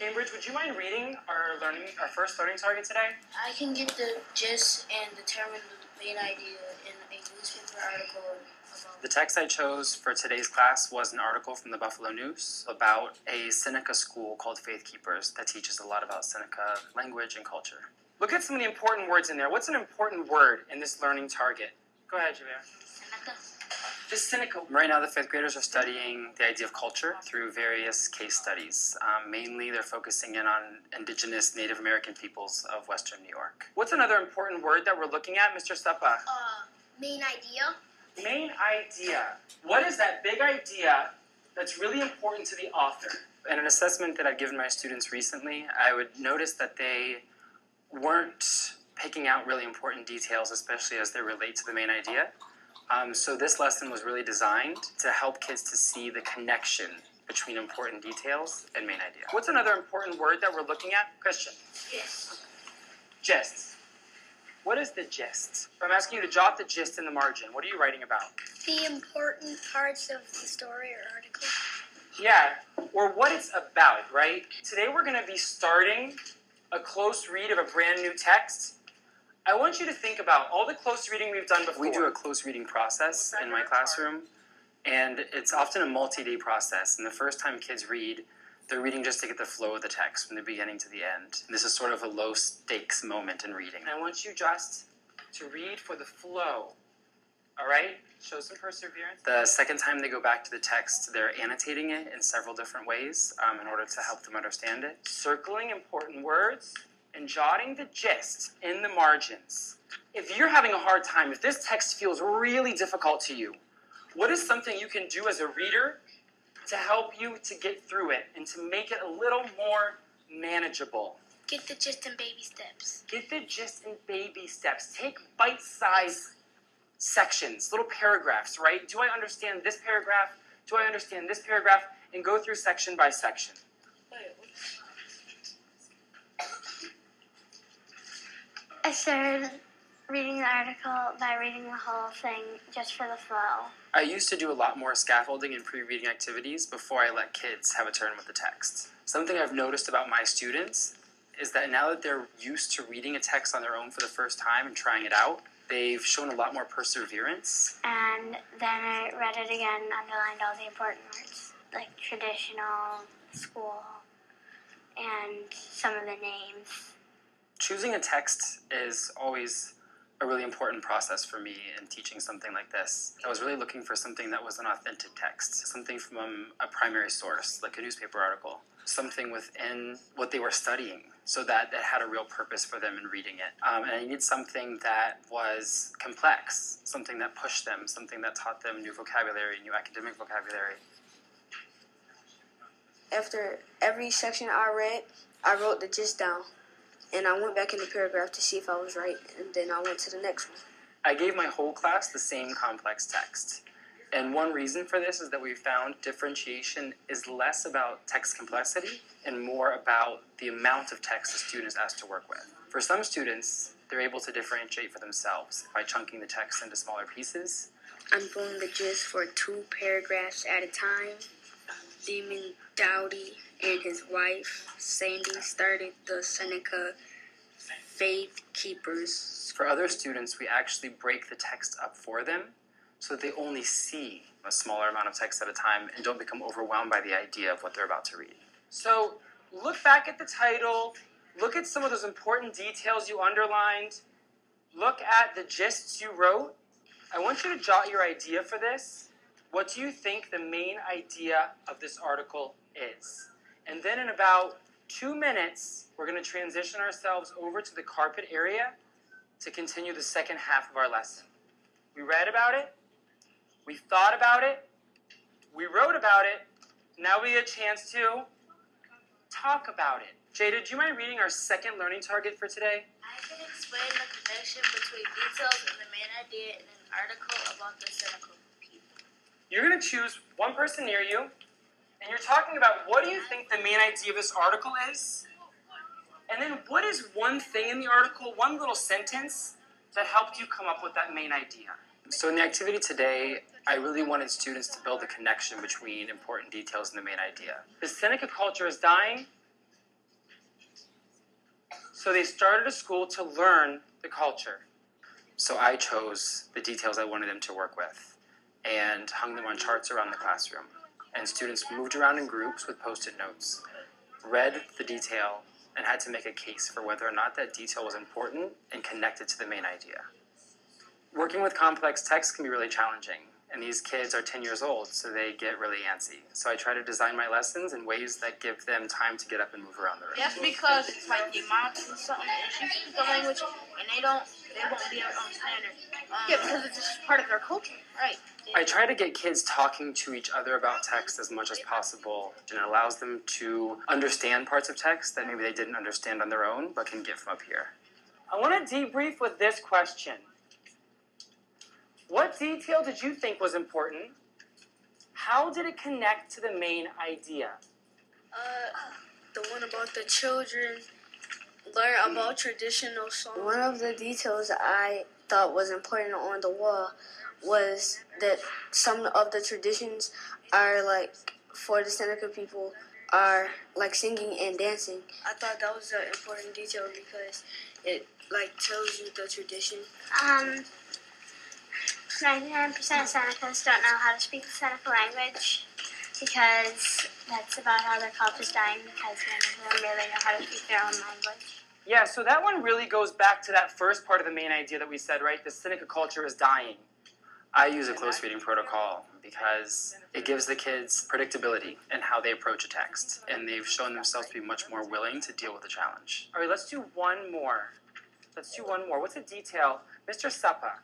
Cambridge, would you mind reading our first learning target today? I can get the gist and determine the main idea in a newspaper article about... The text I chose for today's class was an article from the Buffalo News about a Seneca school called Faith Keepers that teaches a lot about Seneca language and culture. Look at some of the important words in there. What's an important word in this learning target? Go ahead, Javier. Seneca. Just Seneca. Right now, the fifth graders are studying the idea of culture through various case studies. Mainly, they're focusing in on indigenous Native American peoples of Western New York. What's another important word that we're looking at, Mr. Steppa? Main idea. Main idea. What is that big idea that's really important to the author? In an assessment that I've given my students recently, I would notice that they weren't picking out really important details, especially as they relate to the main idea. So this lesson was really designed to help kids to see the connection between important details and main idea. What's another important word that we're looking at? Christian. Gist. Gist. What is the gist? I'm asking you to jot the gist in the margin. What are you writing about? The important parts of the story or article. Yeah, or what it's about, right? Today we're going to be starting a close read of a brand new text. I want you to think about all the close reading we've done before. We do a close reading process in my classroom, and it's often a multi-day process. And the first time kids read, they're reading just to get the flow of the text from the beginning to the end. And this is sort of a low-stakes moment in reading. And I want you just to read for the flow, all right? Show some perseverance. The second time they go back to the text, they're annotating it in several different ways in order to help them understand it. Circling important words and jotting the gist in the margins. If you're having a hard time, if this text feels really difficult to you, what is something you can do as a reader to help you to get through it and to make it a little more manageable? Get the gist in baby steps. Get the gist in baby steps. Take bite-sized sections, little paragraphs, right? Do I understand this paragraph? Do I understand this paragraph? And go through section by section. I started reading the article by reading the whole thing just for the flow. I used to do a lot more scaffolding and pre-reading activities before I let kids have a turn with the text. Something I've noticed about my students is that now that they're used to reading a text on their own for the first time and trying it out, they've shown a lot more perseverance. And then I read it again, underlined all the important words, like traditional, school, and some of the names. Choosing a text is always a really important process for me in teaching something like this. I was really looking for something that was an authentic text, something from a primary source, like a newspaper article, something within what they were studying, so that it had a real purpose for them in reading it. And I needed something that was complex, something that pushed them, something that taught them new vocabulary, new academic vocabulary. After every section I read, I wrote the gist down. And I went back in the paragraph to see if I was right, and then I went to the next one. I gave my whole class the same complex text. And one reason for this is that we found differentiation is less about text complexity and more about the amount of text the student is asked to work with. For some students, they're able to differentiate for themselves by chunking the text into smaller pieces. I'm doing the gist for 2 paragraphs at a time. Demon Dowdy and his wife, Sandy, started the Seneca Faith Keepers. For other students, we actually break the text up for them so that they only see a smaller amount of text at a time and don't become overwhelmed by the idea of what they're about to read. So look back at the title, look at some of those important details you underlined, look at the gists you wrote. I want you to jot your idea for this. What do you think the main idea of this article is? And then in about 2 minutes, we're going to transition ourselves over to the carpet area to continue the second half of our lesson. We read about it, we thought about it, we wrote about it, now we get a chance to talk about it. Jada, do you mind reading our second learning target for today? I can explain the connection between details and the main idea in an article about the Seneca people. You're going to choose one person near you, and you're talking about what do you think the main idea of this article is? And then what is one thing in the article, one little sentence, that helped you come up with that main idea? So in the activity today, I really wanted students to build a connection between important details and the main idea. The Seneca culture is dying, So they started a school to learn the culture. So I chose the details I wanted them to work with and hung them on charts around the classroom. And students moved around in groups with post-it notes, read the detail, and had to make a case for whether or not that detail was important and connected to the main idea. Working with complex text can be really challenging, and these kids are 10 years old, so they get really antsy. So I try to design my lessons in ways that give them time to get up and move around the room. That's because it's like your mom and something, if you speak a language and they won't be able to understand it. Yeah, because it's just part of their culture, right? I try to get kids talking to each other about text as much as possible, and it allows them to understand parts of text that maybe they didn't understand on their own, but can get from up here. I want to debrief with this question. What detail did you think was important? How did it connect to the main idea? The one about the children learn about traditional songs. One of the details I thought was important on the wall was that some of the traditions are like, for the Seneca people, are like singing and dancing. I thought that was an important detail because it like tells you the tradition. 99% of Senecas don't know how to speak the Seneca language because that's about how their culture's dying because none of them really know how to speak their own language. Yeah, so that one really goes back to that first part of the main idea that we said, right? The Seneca culture is dying. I use a close reading protocol because it gives the kids predictability in how they approach a text, and they've shown themselves to be much more willing to deal with the challenge. All right, let's do one more. What's a detail? Mr. Sapa,